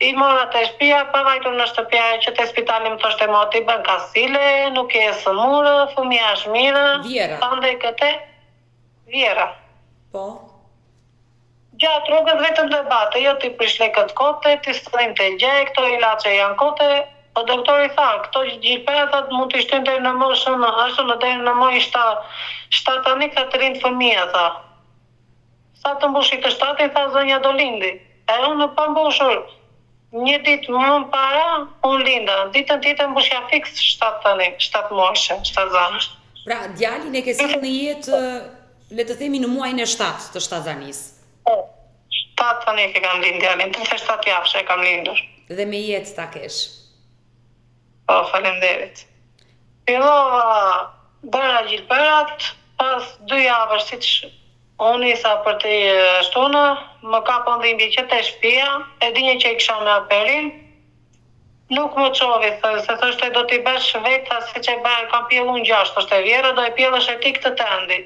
i mora të shtëpia, pa vajtur në shtëpia që të spitali më thoshte moti bën kasile, nuk e sëmurë, fëmija është mirë, tande këte, Vjera. Po. Gjatë rrugët vetëm debate, jo ti prish lekët kote, ti stërim të gjej, këto ilaçe janë kote, po doktori tha, këto gjilperat mund të shtojnë deri në moshën, ashtu në deri në mojë 7 anik të rinë fëmija, tha. Sa të mbushi të 7, tha zonja do lindi. E unë pa mbushur, një ditë më para, unë linda. Ditën tjetër mbushja fiks 7 moshe, 7 zanë. Pra, djalin e ke sjellë në jetë, le të themi në muajin e 7 të shtazzanisë. 7 anik e kam lind djalin, 7 javë e kam lindur. Dhe me jetë ta kesh. Po, faleminderit. Fillova bëra gjilperat, pas 2 javësh siç unë isa për të shtunë, më kapën dhimbje që të shtëpia, e dinje që i kisha me aperin, nuk më qovi, se thoshte do t'i bësh vetë, si që kam pjellë unë 6, thoshte Vjera, do e pjellësh e ti këtë tëndi.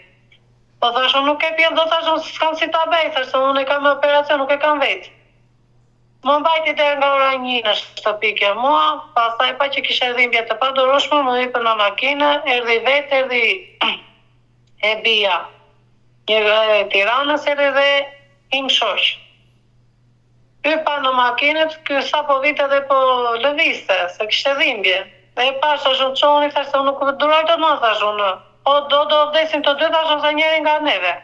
Po thash, unë nuk e pjellë, do thash, unë s'kam si ta bej, thash, unë e kam operacion, nuk e kam vetë. Më mbajti deri nga ora 1 në shtëpi kjo mua, pastaj pa që kisha dhimbje të padurueshme, më hypën në makinë, erdhi vetë, erdhi e bia. Një Tiranës erdhi dhe im shoq. Hypa në makinët, ky sapo vite dhe po lëviste, se kishte dhimbje. Dhe e pash është unë qoni, thash se unë nuk duroj të më, thash unë. O, do vdesim të dy, thash ose njeri nga neve.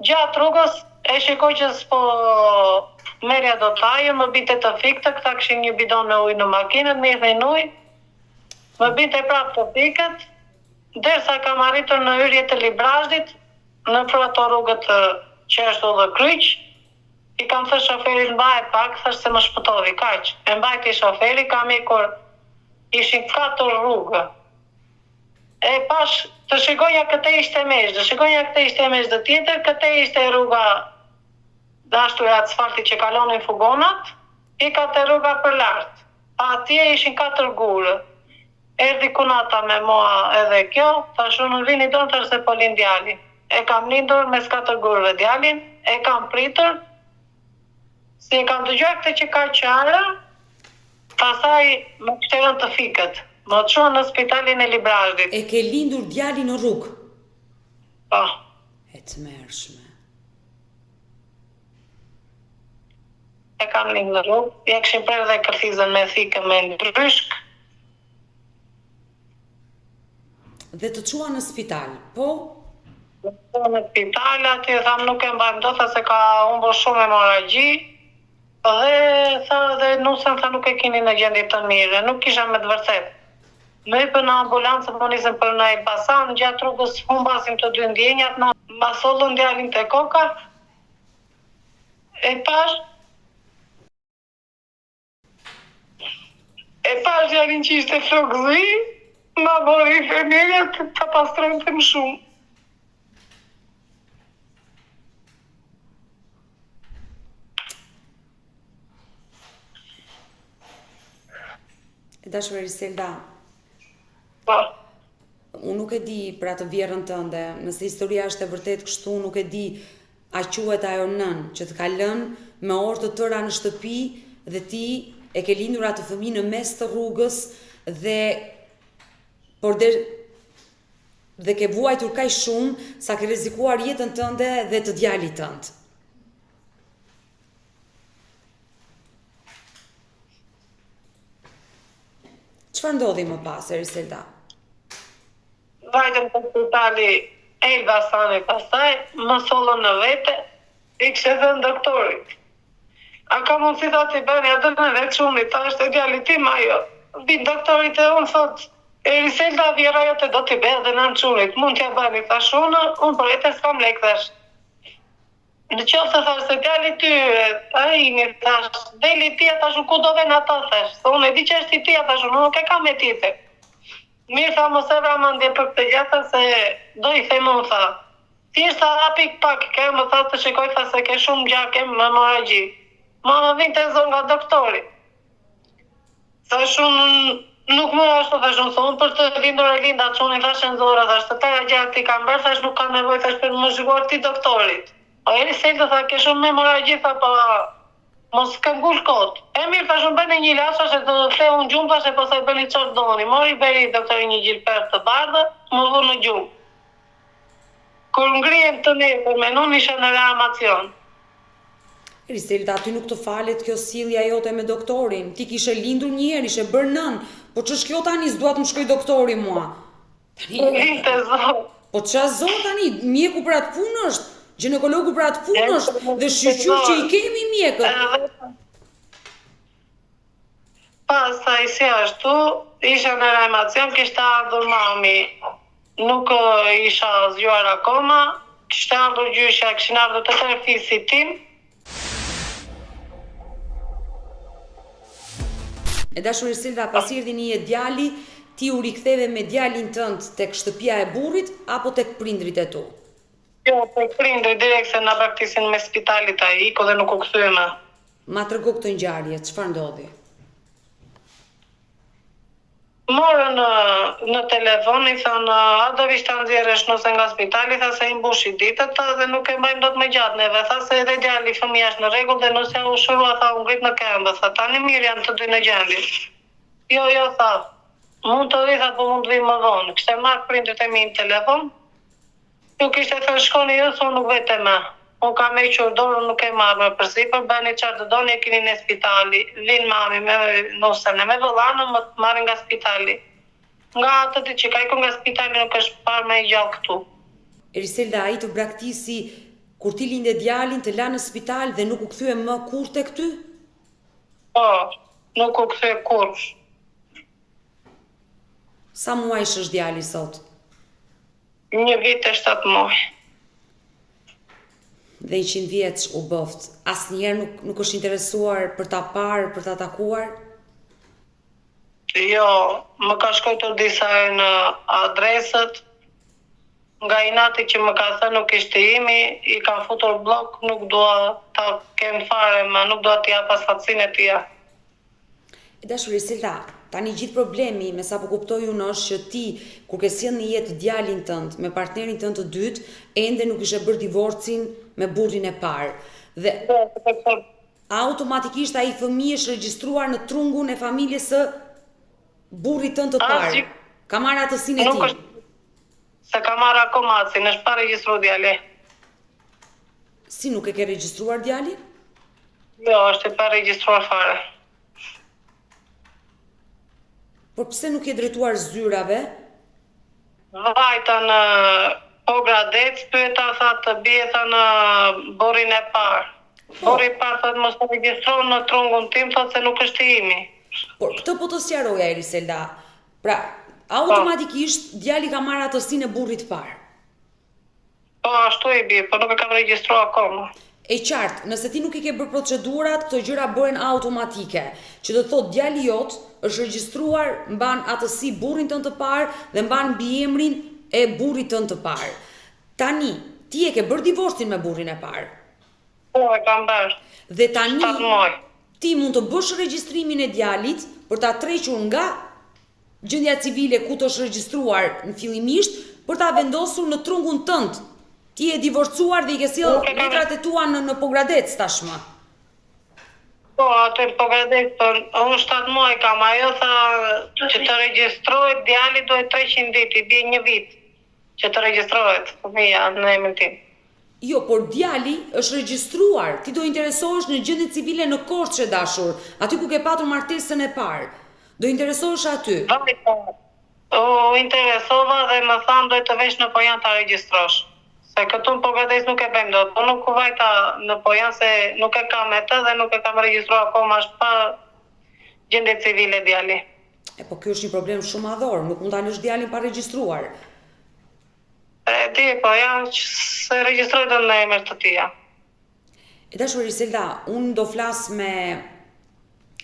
Gjatë rrugës, e shikoj që s'po merja do tajë, më binte të fiktë, këta kishin një bidon me ujë në makinët, më idhin ujë, më binte prapë të fikët, derisa kam arritur në hyrje të Librazhdit, në për ato rrugët që është edhe kryq, i kam thënë shoferit mbaj pak, thash se më shpëtovi, kaq. E mbajti shoferi, kam ikur, ishin 4 rrugë. E pash, të shikoja këte ishte mezhë, tjetër, këte ishte rruga dashtu e asfalti që kalonin fugonat, i ka të rruga për lartë. Atje ishin 4 gurë. Erdi kunata me mua edhe kjo, thash unë vini donë tërse po lind djali. e kam lindur mes 4 gurëve djalin, e kam pritur, si e kam dëgjuar këtë që ka qara, pastaj më kështerën të fikët. Më çuan në spitalin e Librazhdit. E ke lindur djalin në rrugë? Po. E të mërshme. E kam lindur në rrugë, ja këshim prerë dhe kërthizën me thikë me ndryshk. Dhe të qua në spital, po? Në spital, aty tham nuk e mbajmë do, tha se ka humbur shumë hemoragji, dhe tha dhe nusën tha nuk e kini në gjendje të mire, nuk kisha me të vërtet. Me për në ambulancë po nisëm për në Elbasan, gjatë rrugës humbasim të dy ndjenjat, në masollën djalin të koka, e pash djalin që ishte flokëzi, ma bori femirja të pastron të më shumë. E dashur Eriselda, Po. unë nuk e di për atë vjerën tënde, nëse historia është e vërtet kështu, nuk e di a quhet ajo nën që të ka lënë me orë të tëra në shtëpi dhe ti e ke lindur atë fëmijë në mes të rrugës dhe ke vuajtur kaq shumë sa ke rrezikuar jetën tënde dhe të djalit tënd. Çfarë ndodhi më pas, Eriselda? Vajtëm të spitali Elbasani pastaj, më sollën në vete, i kështë dhënë doktorit. A ka mundësi ta t'i bëni atë në vetë shumë, ta është e djalit tim ajo. Bitë doktorit e unë thot, Eriselda vjera jote do t'i bëhe dhe në qunit, mund t'ja bëni thash unë për e të s'kam lek thash. Në qofë se thash se djali ty, a i një thash, deli tia thash ku do ven ata thash, se unë e di që është i tia thash, unë nuk e kam e tite. Mirë tha mos e vra mandje për këtë gjata se do i them unë tha. Thjesht tha hapi pak, ke më tha të shikoj tha se ke shumë gjak e më hemoragji. Ma më vinte zonë nga doktori. Thash unë nuk më ashtu thash unë thonë për të lindur e linda që unë i thash në zora thash të tëra gjak ti kam bërë thash nuk ka nevoj thash për më zhguar ti doktorit. O Eriselda tha ke shumë hemoragji tha pa mos ke ngull kot. E mirë thash unë bëni një lasha se të the unë gjumë thash e pasaj bëni çfarë doni. Mori beri doktori një gjilper të bardhë, më vu në gjumë. Kur ngrihem të nesër me nun isha në reanimacion. Eriselda, aty nuk të falet kjo sjellja jote me doktorin. Ti kishe lindur një herë, ishe bërë nën. Po ç'është kjo tani, s'dua të më shkoj doktori mua. Linte zot. Po ç'a zot tani, mjeku për atë punë është, ginekologu për atë punë është dhe shqyqyr që i kemi mjekët. Pastaj si ashtu, isha në reanimacion, kishte ardhur mami. Nuk isha zgjuar akoma, kishte ardhur gjyshja, kishin ardhur të tërë fisit tim. E dashur Eriselda, pasi erdhi një djali, ti u riktheve me djalin tënd tek shtëpia e burrit apo tek prindrit e tu? Jo, tek prindrit direkt se na braktisin me spitalit ai, iko dhe nuk u kthyema. Ma trego këtë ngjarje, çfarë ndodhi? Morën në telefon, i thënë, a do vish të nxjerrësh nëse nga spitali, tha se i mbushi ditët dhe nuk e mbajmë dot me gjatë neve, tha se edhe djali fëmija është në rregull dhe nëse u shurua, tha u ngrit në këmbë, tha tani mirë janë të dy në gjendje. Jo, tha, mund të vi, tha po mund të vi më vonë. Kishte marrë prindrit e mi në telefon, ju kishte thënë shkoni ju, thonë nuk vete me. Unë kam e qurë dorën, nuk e marrë me përsipër, bëni qarë të doni e kini në spitali. Vinë mami me nusën e me vëllanë, më të marrin nga spitali. Nga atë të që ka iku nga spitali nuk është parë me i gjallë këtu. Eriselda, ai të braktisi kur ti linde djalin të la në spital dhe nuk u kthye më kurrë tek ty? Po, nuk u kthye kurrë. Sa muajsh është djali sot? 1 vit e 7 muaj. Dhe 100 vjeç u bëft. Asnjëherë nuk është interesuar për ta parë, për ta takuar? Jo, më ka shkojtur disa në adresët, nga inati që më ka thënë nuk ishte imi, i ka futur blok, nuk dua ta kem fare, ma nuk dua t'ja pas fatësinë e tia. E dashur Eriselda, tani gjithë problemi me sa po kuptoj unë është që ti kur ke sjell në jetë djalin tënd me partnerin tënd të dytë, ende nuk ishe bërë divorcin me burrin e parë. Dhe automatikisht ai fëmijë është regjistruar në trungun e familjes së burrit tënd të parë. Ka marrë atësinë e tij. Se ka marrë akoma atësinë, është pa regjistruar djali. Si nuk e ke regjistruar djalin? Jo, është pa regjistruar fare. Por pse nuk je drejtuar zyrave? Vajta në Pogradec, pyeta tha të bie tha në burrin e parë. Burri i parë thotë mos e regjistron në trungun tim, thotë se nuk është i imi. Por këtë po të sqaroja Eriselda. Pra, automatikisht djali ka marrë atësinë e burrit parë. Po, ashtu i bie, po nuk e kam regjistruar akoma. E qartë, nëse ti nuk i ke bërë procedurat, këto gjëra bëhen automatike, që do të thotë djali jot është regjistruar, mban atësi burrin tënd të parë dhe mban mbiemrin e burrit tënd të parë. Tani, ti e ke bërë divorcin me burrin e parë. Po, e kam bërë. Dhe tani 7 muaj. ti mund të bësh regjistrimin e djalit për ta trequr nga gjendja civile ku të është regjistruar në fillimisht për ta vendosur në trungun tënd. Ti e divorcuar dhe i ke sjell letrat e tua në Pogradec tashmë. Po, atë në Pogradec, po unë 7 muaj kam, ajo tha që të regjistrohet djali duhet 300 ditë, i bie 1 vit që të regjistrohet fëmia në emrin tim. Jo, por djali është regjistruar. Ti do interesohesh në gjendje civile në Korçë dashur, aty ku ke patur martesën e parë. Do interesohesh aty. U interesova dhe më thanë dojtë të vesh në Pojan ta regjistrosh. Se këtu në Pogradec nuk e bëjmë dot, po nuk u vajta në Pojan se nuk e kam e të dhe nuk e kam regjistruar akoma, është pa gjendje civile djali. E po kjo është një problem shumë madhor, nuk mund ta lësh djalin pa regjistruar. E di, po janë që se regjistrojnë dhe në emër të tia. E dashur Eriselda, unë do flas me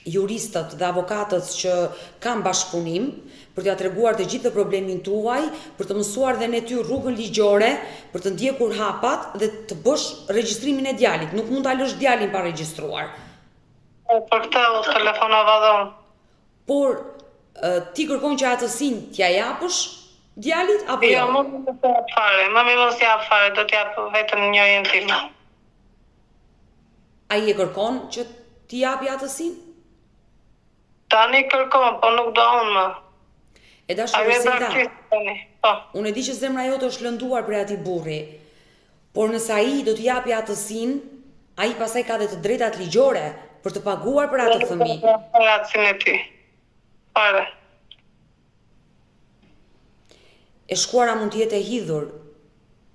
juristët dhe avokatët që kanë bashkëpunim për t'ja treguar të gjithë problemin tuaj, për të mësuar dhe ne ty rrugën ligjore, për të ndjekur hapat dhe të bësh regjistrimin e djalit. Nuk mund ta lësh djalin pa regjistruar. Për këtë u telefonova dhe unë. Por ti kërkon që atësinë t'ja japësh djalit apo jo? Jo, mund të jap fare, më mos jap fare, do t'jap vetëm njërin tim. Ai e kërkon që t'i japi atësinë? Tani kërkon, po nuk do unë më. E dashur Eriselda, po. Unë e di që zemra jote është lënduar për atij burri, por nëse ai do t'i japi atësinë, ai pastaj ka dhe të drejtat ligjore për të paguar për atë fëmijë. Për atësinë e tij. Fare. E shkuara mund të jetë e hidhur,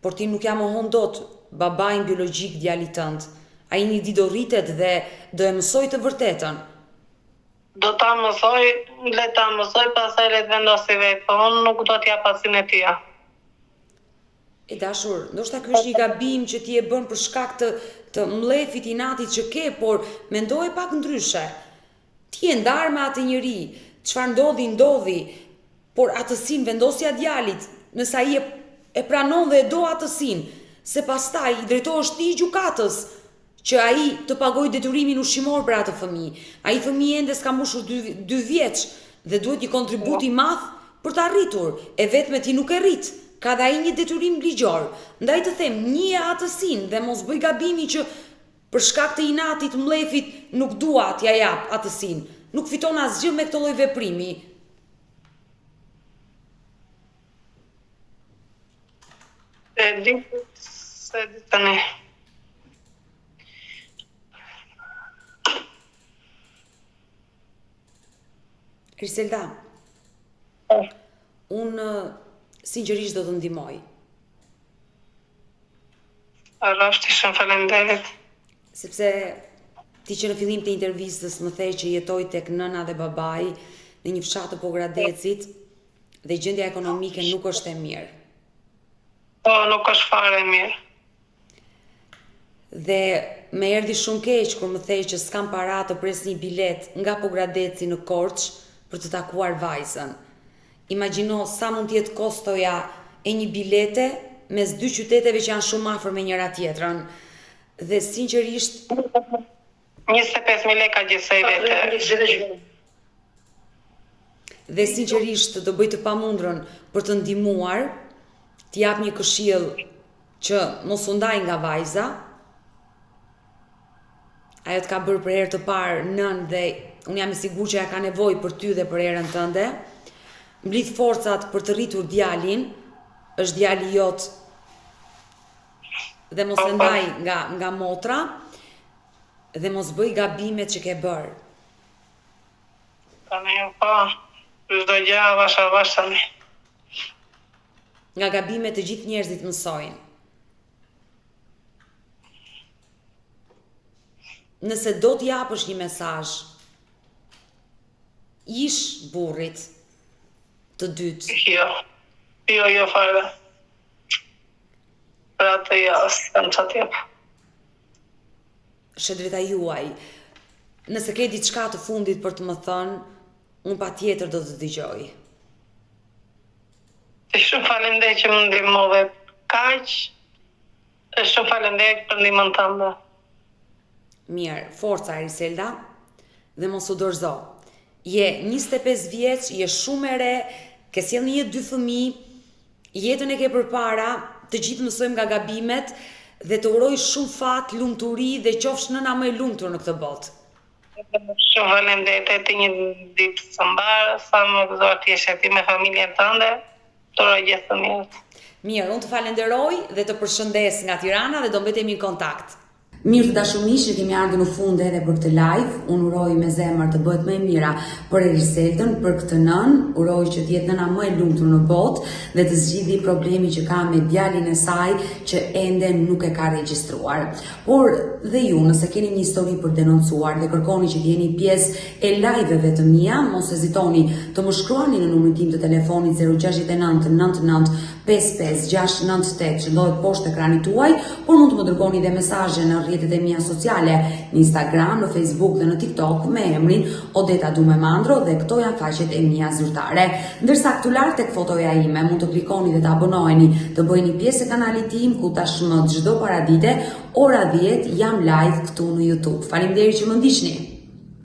por ti nuk ja mohon dot babain biologjik djalit tënd. Ai një ditë do rritet dhe do e mësoj të vërtetën. Do ta mësoj, le ta mësoj, pastaj le të vendosi vetë, po unë nuk do t'jap atësinë e tij. E dashur, ndoshta ky është një gabim që ti e bën për shkak të mllefit inatit që ke, por mendoje pak ndryshe. Ti e ndar me atë njeri, çfarë ndodhi, por atësinë vendosja djalit, nëse ai e pranon dhe e do atësinë, se pastaj i drejtohesh ti gjykatës që ai të pagoj detyrimin ushqimor për atë fëmijë. Ai fëmijë ende s'ka mbushur 2 vjeç dhe duhet një kontribut i madh për të arritur. E vetme ti nuk e rrit. Ka dhe ai një detyrim ligjor. Ndaj të them, një atësinë dhe mos bëj gabimin që për shkak të inatit mllefit nuk dua t'ja jap atësinë. Nuk fiton asgjë me këtë lloj veprimi. E di se di tani. Eriselda, unë sinqerisht do të ndihmoj. Rrafti shumë faleminderit. Sepse ti që në fillim të intervistës më the që jetoj tek nëna dhe babai në një fshat të Pogradecit dhe gjendja ekonomike nuk është e mirë. Po, nuk është fare e mirë. Dhe më erdhi shumë keq kur më the që s'kam para të pres një bilet nga Pogradeci në Korçë për të takuar vajzën. Imagjino sa mund të jetë kostoja e një bilete mes 2 qyteteve që janë shumë afër me njëra tjetrën. Dhe sinqerisht 25.000 lekë gjithsej vete. dhe sinqerisht do bëj të pamundrën për të ndihmuar, të jap një këshill që mos u ndaj nga vajza. Ajo të ka bërë për herë të parë nën dhe unë jam i sigurt që ja ka nevojë për ty dhe për herën tënde. Mblit forcat për të rritur djalin, është djali jot dhe mos e ndaj nga motra dhe mos bëj gabimet që ke bërë. Tani po, çdo gjë avash tani. Nga gabimet të gjithë njerëzit mësojnë. Nëse do t'japësh një mesazh ish burrit të dytë. Jo fare. Për atë s'kam çfarë t'jap. Shëndrita juaj, nëse ke diçka të fundit për të më thënë, unë patjetër do të dëgjoj. Shumë faleminderit që më ndihmove kaq. Shumë faleminderit për ndihmën tënde. Mirë, forca Eriselda, dhe mos u dorëzo. Je 25 vjeç, je shumë e re, ke sjell një jetë 2 fëmijë, jetën e ke përpara, të gjithë mësojmë nga gabimet dhe të uroj shumë fat, lumturi dhe qofsh nëna më e lumtur në këtë botë. Shumë faleminderit, të një ditë së mbarë, sa më gëzuar të jesh ti me familjen tënde, të uroj gjithë të mirët. Mirë, unë të falenderoj dhe të përshëndes nga Tirana dhe do mbetemi në kontakt. Mirë të dashumish që kemi ardhur në fund edhe për këtë live. Unë uroj me zemër të bëhet më e mira për Eriseldën, për këtë nën. Uroj që të jetë nëna më e lumtur në botë dhe të zgjidhë problemi që ka me djalin e saj që ende nuk e ka regjistruar. Por dhe ju, nëse keni një histori për denoncuar dhe kërkoni që të jeni pjesë e live-eve të mia, mos hezitoni të më shkruani në numrin tim të telefonit 069 99 55698 që ndodhet poshtë ekranit tuaj, por mund të më dërgoni dhe mesazhe në rrjetet e mia sociale, në Instagram, në Facebook dhe në TikTok me emrin Odeta Dumemandro dhe këto janë faqet e mia zyrtare. Ndërsa këtu lart tek fotoja ime mund të klikoni dhe të abonoheni, të bëheni pjesë e kanalit tim ku tashmë çdo paradite ora 10 jam live këtu në YouTube. Faleminderit që më ndiqni.